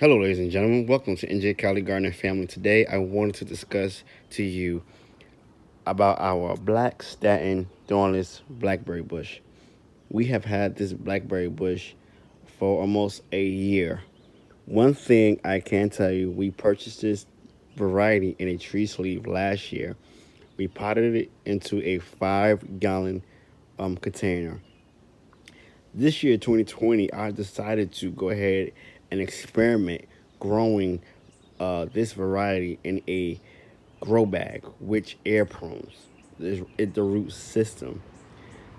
Hello, ladies and gentlemen. Welcome to NJcaligarnder Family. Today, I wanted to discuss to you about our black statin thornless blackberry bush. We have had this blackberry bush for almost a year. One thing I can tell you, we purchased this variety in a tree sleeve last year. We potted it into a 5-gallon container. This year, 2020, I decided to go ahead and experiment growing this variety in a grow bag, which air prunes. It's the root system.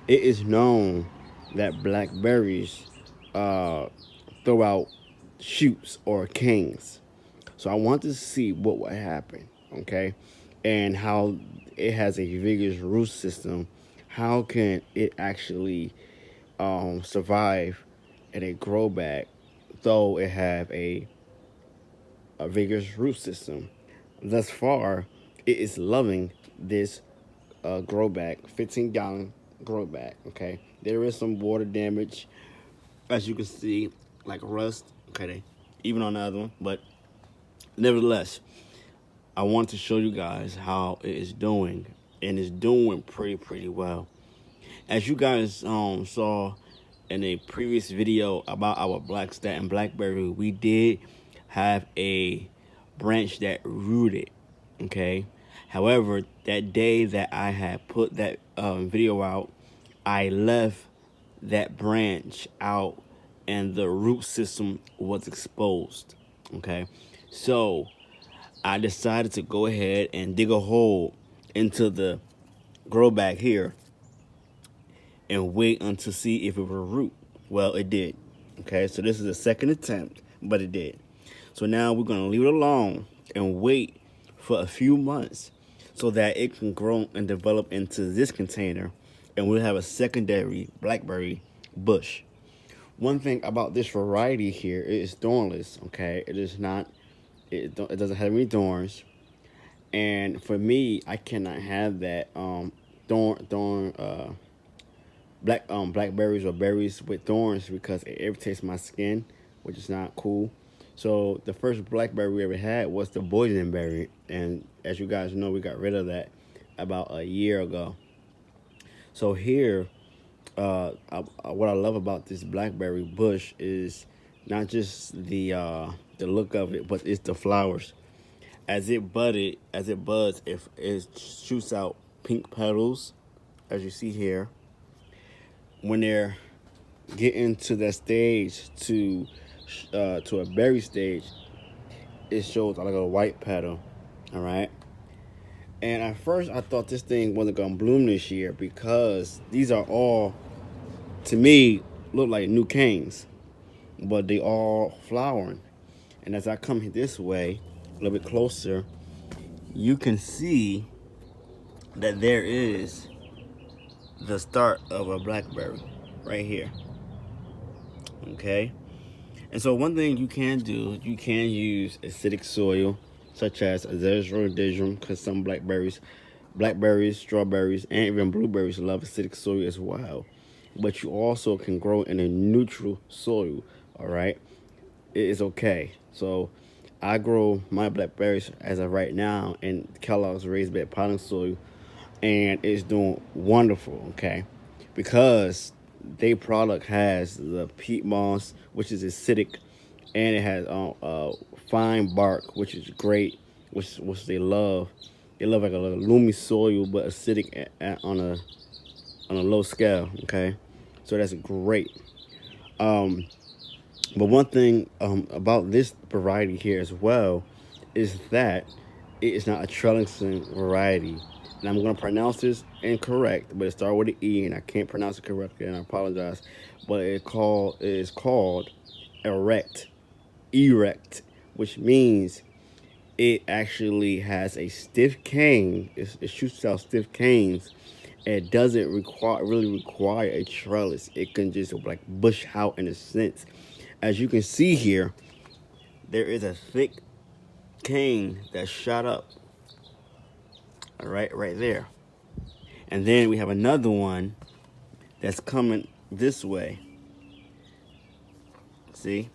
It is known that blackberries uh, throw out shoots or canes. So I want to see what would happen, okay, and how it has a vigorous root system. How can it actually survive in a grow bag, though it have a vigorous root system? Thus far, it is loving this grow bag, 15-gallon grow bag. Okay, there is some water damage, as you can see, like rust. Okay, even on the other one, but nevertheless, I want to show you guys how it is doing, and it's doing pretty well. As you guys saw in a previous video about our black statin blackberry, we did have a branch that rooted. Okay, however, that day that I had put that video out, I left that branch out and the root system was exposed. Okay, so I decided to go ahead and dig a hole into the grow bag here and wait until see if it would root. Well, it did. Okay, so this is the second attempt, but it did. So now we're gonna leave it alone and wait for a few months so that it can grow and develop into this container, and we'll have a secondary blackberry bush. One thing about this variety here, it is thornless. Okay, it is not. It doesn't have any thorns, and for me, I cannot have that thorn blackberries or berries with thorns because it irritates my skin, which is not cool. So the first blackberry we ever had was the boysenberry, and as you guys know, we got rid of that about a year ago. So here, what I love about this blackberry bush is not just the look of it, but it's the flowers. As it buds, if it shoots out pink petals, as you see here. When they're getting to that stage to a berry stage, it shows like a white petal. All right. And at first, I thought this thing wasn't gonna bloom this year because these are all, to me, look like new canes, but they all flowering. And as I come this way, a little bit closer, you can see that there is the start of a blackberry right here. Okay. And so one thing you can do, you can use acidic soil, such as rhododendron, because some blackberries, strawberries, and even blueberries love acidic soil as well. But you also can grow in a neutral soil, all right? It is okay. So I grow my blackberries as of right now in Kellogg's raised bed potting soil, and it's doing wonderful, okay? Because their product has the peat moss, which is acidic, and it has fine bark, which is great, which they love. They love like a loamy soil, but acidic on a low scale. Okay, so that's great. Um, but one thing about this variety here as well is that it is not a Trellingston variety. And I'm going to pronounce this incorrect, but it starts with an E, and I can't pronounce it correctly, and I apologize. But it is called erect, which means it actually has a stiff cane. It shoots out stiff canes. It doesn't really require a trellis. It can just like bush out in a sense. As you can see here, there is a thick cane that shot up. All right there. And then we have another one that's coming this way. See?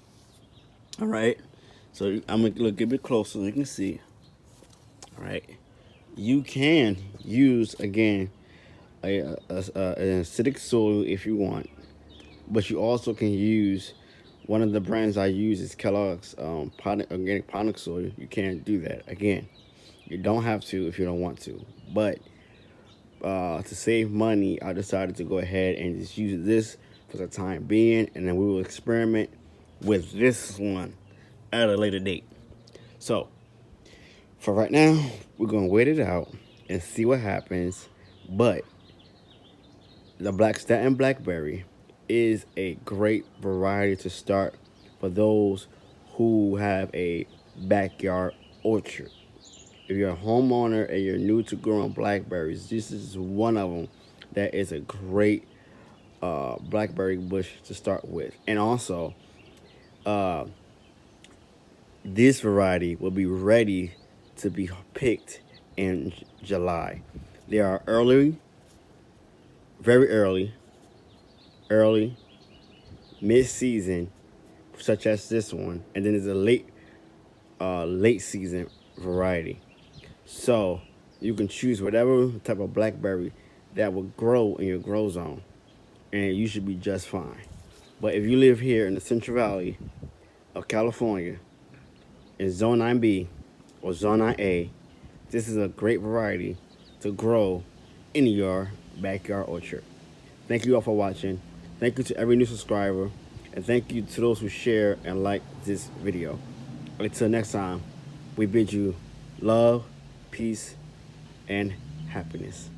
All right. So I'm gonna look a bit closer so you can see. All right, you can use again an acidic soil if you want, but you also can use one of the brands I use is Kellogg's organic product soil. You can't do that again. You don't have to if you don't want to, but to save money, I decided to go ahead and just use this for the time being, and then we will experiment with this one at a later date. So, for right now, we're going to wait it out and see what happens, but the Black Stain Blackberry is a great variety to start for those who have a backyard orchard. If you're a homeowner and you're new to growing blackberries, this is one of them that is a great blackberry bush to start with. And also, uh, this variety will be ready to be picked in July. They are early, very early, mid-season, such as this one, and then there's a late season variety. So you can choose whatever type of blackberry that will grow in your grow zone, and you should be just fine. But if you live here in the Central Valley of California, in Zone 9B or Zone 9A, this is a great variety to grow in your backyard orchard. Thank you all for watching. Thank you to every new subscriber, and thank you to those who share and like this video. Until next time, we bid you love, peace, and happiness.